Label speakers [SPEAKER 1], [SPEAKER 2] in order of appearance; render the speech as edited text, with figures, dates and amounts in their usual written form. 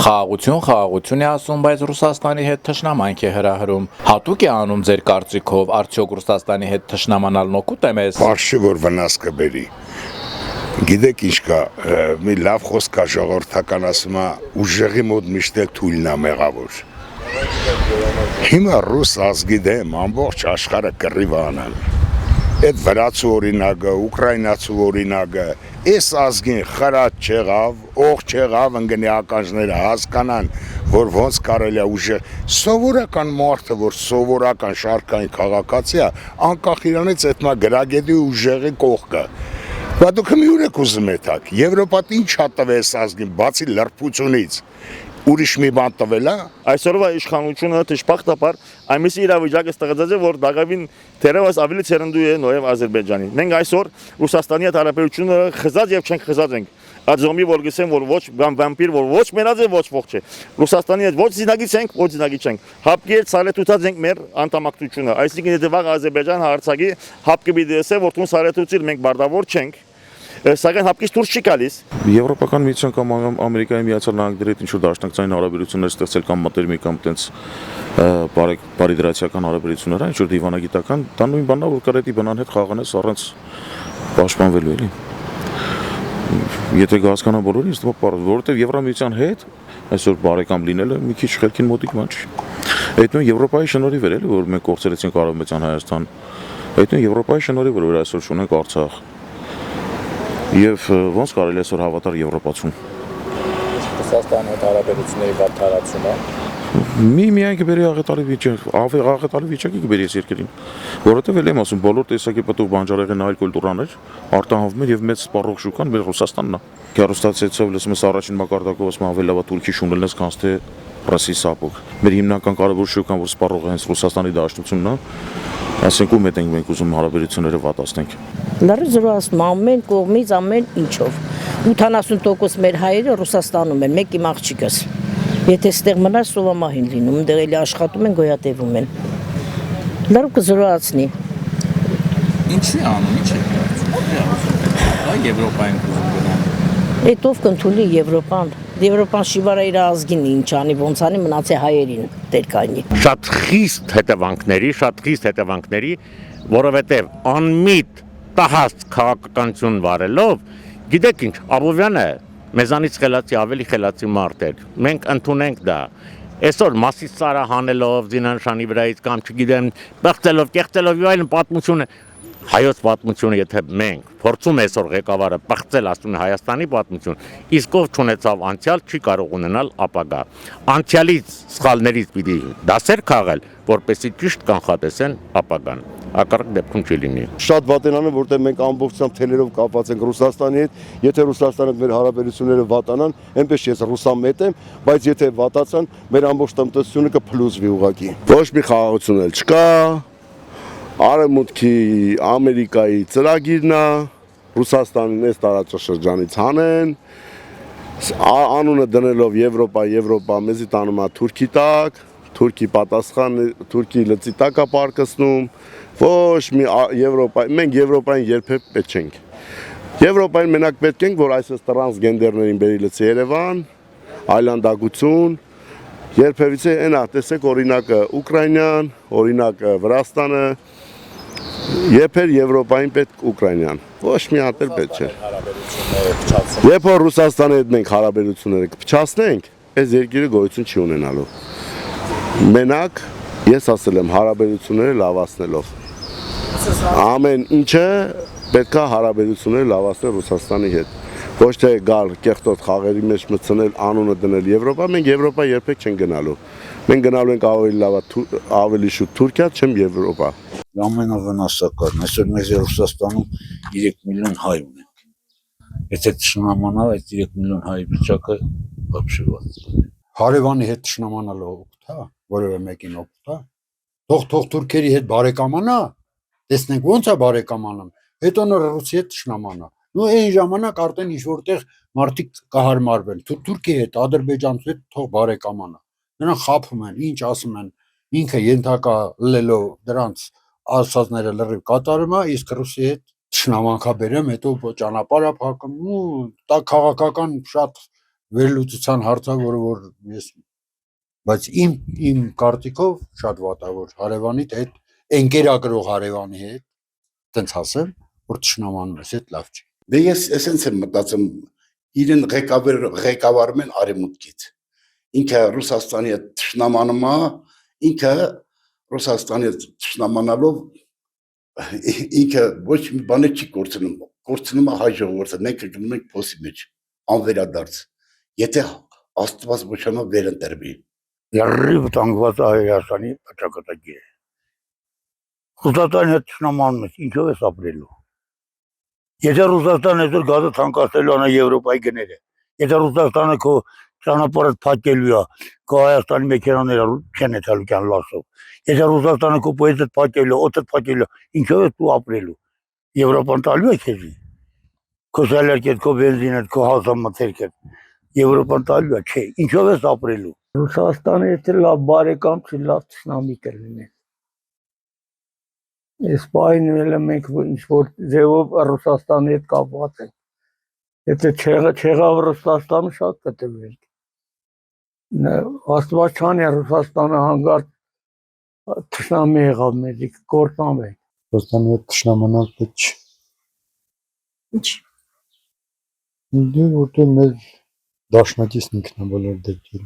[SPEAKER 1] Խաղաղություն է ասում, բայց Ռուսաստանի հետ թշնամանք է հրահրում։ Հատուկ է անում ձեր կարծիքով, արդյոք Ռուսաստանի հետ թշնամանալն օգուտ է մեզ։
[SPEAKER 2] Պարշի որ վնաս կբերի։ Գիտեք ինչ կա, մի լավ խոսք կա ժողովրդական ասում է, ուժեղի մոտ միշտ էլ թույլն է մեղավոր։ Հիմա ռուս ազգի դեմ ամբողջ աշխարհը կռիվ անան։ Այդ վրացու օրինակը, ուկրաինացու օրինակը, այս ազգին խրատ չեղավ, օղ չեղավ, ընկնի ականջները հասկանան, որ ոնց կարելի է ուժեղ, սովորական մարդը, որ սովորական շարքային քաղաքացի է, անկախ իրանից այդ մա գրագետի ուժեղի կողքը։ Բա դուք մի ուր եք ուզում եք, Եվրոպան ինչ է տվել այս ազգին, բացի լրբությունից, ուրիշ մի բան տվել է։
[SPEAKER 3] Այսօրվա իշխանությունը դժբախտաբար այնպիսի իրավիճակ է ստեղծել, որ դակավին թերևս ավելի ցերնդու է նաև Ադրբեջանի։ Մենք այսօր Ռուսաստանի հետ հարաբերությունը խզած եւ չենք խզած ենք։ Այդ զոմբի որ գսեմ, որ ոչ վամպիր, որ ոչ մենած է, ոչ ողջ է։ Ռուսաստանի հետ ոչ զինագից ենք, ոչ զինագից չենք։ Հապկի հետ սարետուցած ենք մեր անդամակցությունը։ Այսինքն եթե վաղ Ադրբեջան հարցակի հապկի դեսե, որ դու սարետուցիր մենք բարդավոր չենք։ Սակայն հապկից դուրս չի գալիս։
[SPEAKER 4] Եվրոպական միության կամ Ամերիկայի Միացյալ Նահանգների հետ ինչ-որ դաշնակցային հարաբերություններ ստեղծել կամ մտերմիկ կամ տենց բարիդրացիական հարաբերություններ, ինչ-որ դիվանագիտական, դա նույն բանն է, որ կարետի բնան հետ խաղանես առանց պաշտպանվելու էլի։ Եթե կհասկանան բոլորին, որովհետև Եվրամիության հետ այսօր բարեկամ լինելը մի քիչ խելքին մոտիկ բան չի։ Այդ նույն Եվրոպայի շնորհիվ էր էլի, որ մենք կորցրեցինք Արևմտյան Հայաստան։ Այդ նույն Եվրոպայի շնորհիվ որ այսօր ունենք Արցախ։ Եվ ոնց կարելի է այսօր հավատալ Եվրոպացուն։
[SPEAKER 1] Ռուսաստանի հետ հարաբերությունների վատ տարածումը։
[SPEAKER 4] Միայն կբերի աղետալի վիճակ, աղետալի վիճակի կբերի այս երկրին։ Որովհետև էլ եմ ասում, բոլոր տեսակի պտուղ բանջարեղեն այլ կուլտուրաներ արտահանվում են եւ մեծ սպառող շուկան մեր Ռուսաստանն է։ Քերոստացիայով լսում ես առաջին մակարդակով ասում ավելի լավ է Թուրքի շունդելնես քան թե Ռուսի սապոկ։ Մեր հիմնական կարևոր շուկան որ սպառող է հենց Ռուսաստանի դաշնությունն է, ասենք ում հետ ենք ուզում հարաբերությունները վատացնենք։
[SPEAKER 5] Լրիվ ամեն կողմից ամեն ինչով 80% մեր հայերը Ռուսաստանում են, մեկ իմ աղջիկս։ Եթե ստեղ մնաց սովամահին լինում, դեռ էլի աշխատում են, գոյատևում են։ Լրիվ կզրոացնի։
[SPEAKER 1] Ինչի անում, ինչ է կարծում։ Եվրոպային կուզում։
[SPEAKER 5] Էտով կընդունի Եվրոպան։ Եվրոպան շիվարա իր ազգին ինչ անի, ոնց անի մնացե հայերին դեր կայնի։
[SPEAKER 6] Շատ խիստ հետևանքների, որովհետև անմիտ տահած քաղաքականություն վարելով, գիտեք ինչ, Աբովյանը մեզանից խելացի ավելի խելացի մարդ էր։ Մենք ընդունենք դա։ Այսօր մասից սարա հանելով զինանշանի վրայից կամ չգիտեմ, բեղծելով, կեղծելով եւ այլն պատմությունը հայոց պատմությունը եթե մենք փորձում այսօր ղեկավարը բացել ասում է Հայաստանի պատմություն, իսկ ով չունեցավ անցյալ չի կարող ունենալ ապագա։ Անցյալից սխալներից պիտի դասեր քաղել, որպեսզի ճիշտ կանխատեսեն ապագան։ Ակառակ դեպքում չի լինի։
[SPEAKER 3] Շատ վատենան է, որտեղ մենք ամբողջությամբ թելերով կապված ենք Ռուսաստանի հետ, եթե Ռուսաստանը մեր հարաբերությունները վատանան, այնպես ես ռուսամետ եմ, բայց եթե վատացան, մեր ամբողջ տնտեսությունը կփլուզվի ուղղակի։ Ոչ մի խաղաղություն էլ չկա։ Արևմուտքի Ամերիկայի ծրագիրն է, Ռուսաստանին այս տարածաշրջանից հանեն, անունը դնելով Եվրոպա, մեզի տանում է Թուրքի տակ, Թուրքի պատասխանը, Թուրքի լծի տակ է պարկսնում, ոչ մի Եվրոպա, մենք Եվրոպային երբեք պետք չենք։ Եվրոպային մենակ պետք ենք, որ այսպես տրանսգենդերներին բերի լծի Երևան, այլանդակություն, երբևիցե այնա, տեսեք օրինակը Ուկրաինան, օրինակը Վրաստանը, Եփեր Եվրոպային պետք Ուկրաինան, ոչ մի հատ էլ պետք չէ։ Երբ որ Ռուսաստանի հետ մենք հարաբերությունները կփչացնենք, այս երկիրը գոյություն չի ունենալու։ Մենակ ես ասել եմ հարաբերությունները լավացնելով։ Ամեն ինչը պետք է հարաբերությունները լավացնել Ռուսաստանի հետ։ Ոչ թե գալ կեղտոտ խաղերի մեջ մտցնել անունը դնել Եվրոպա, մենք Եվրոպա երբեք չենք գնալու։ Մենք գնալու ենք ավելի շուտ Թուրքիա, չեմ Եվրոպա։
[SPEAKER 7] Ամենավնասակարն, այսօր մեզ Ռուսաստանում 3 միլիոն հայ ունենք։ Եթե թշնամանալ այդ 3 միլիոն հայ վիճակը вообще ված։
[SPEAKER 8] Հարևանի հետ թշնամանալը օգուտ է, որևէ մեկին օգուտ է։ Թող թուրքերի հետ բարեկամանա, տեսնենք ոնց է բարեկամանան, հետո նոր ռուսի հետ թշնամանա։ Ու այն ժամանակ արդեն ինչ որտեղ մարդիկ կհարմարվեն։ Թուրքի հետ, Ադրբեջանցու հետ թող բարեկամանա։ Նրանք խափում են, ինչ ասում են, ինքը ենթակա լելով դրանց ասածները լրիվ կատարում է, իսկ ռուսի հետ թշնամանքա բերեմ, հետո ճանապարհ է փակում, ու դա քաղաքական շատ վերլուծության հարցը, որ ես բայց իմ կարծիքով շատ վատավոր հարևանիդ հետ ընկերագրող հարևանի հետ տենց ասել, որ ճշնամանու ես, այդ լավ չի։
[SPEAKER 2] Դե ես էսենց եմ մտածում, իրեն ղեկավարում են արևմուտքից։ Ինքը Ռուսաստանի հետ ճշնամանում է, ինքը Ռուսաստանի հետ ճշնամանալով ինքը ոչ մի բան չի կորցնում, կորցնում է հայ ժողովուրդը, մենք գնում ենք փոսի մեջ, անվերադարձ։ Եթե Աստված ոչանա վերընտրվի։
[SPEAKER 9] Լրիվ տանգված է Հայաստանի պատակատագիրը։ Ռուսաստանի հետ ճշնամանում ես, ինչով ես ապրելու։ Եթե Ռուսաստանը այսօր գազը թանկացնելու է Եվրոպայի գները, եթե Ռուսաստանը քո ճանապարհը փակելու է, քո Հայաստանի մեքենաները չեն եթալու կան լասով, եթե Ռուսաստանը քո պոեզը փակելու, օդը փակելու, ինչով ես դու ապրելու։ Եվրոպան տալու է քեզ։ Քո սալարկետ, քո բենզինը, քո հազամթերքը Եվրոպան տալու է, չէ, ինչով ես ապրելու։ Ռուսաստանը եթե լավ բարեկամ չի, լավ ճշնամի կլինի։ Այս պահին էլ մենք ինչ-որ ձևով Ռուսաստանի հետ կապված ենք։ Եթե չեղավ Ռուսաստանը շատ կտրվենք։ Աստված չանի Ռուսաստանը հանգարտ ճշնամի եղավ մեզ, կործանվենք։
[SPEAKER 8] Ռուսաստանի հետ ճշնամանալ պետք չի։
[SPEAKER 5] Ինչ։
[SPEAKER 8] Դու որտեղ մեր դաշնակիցն ինքն է բոլոր դեպքերում։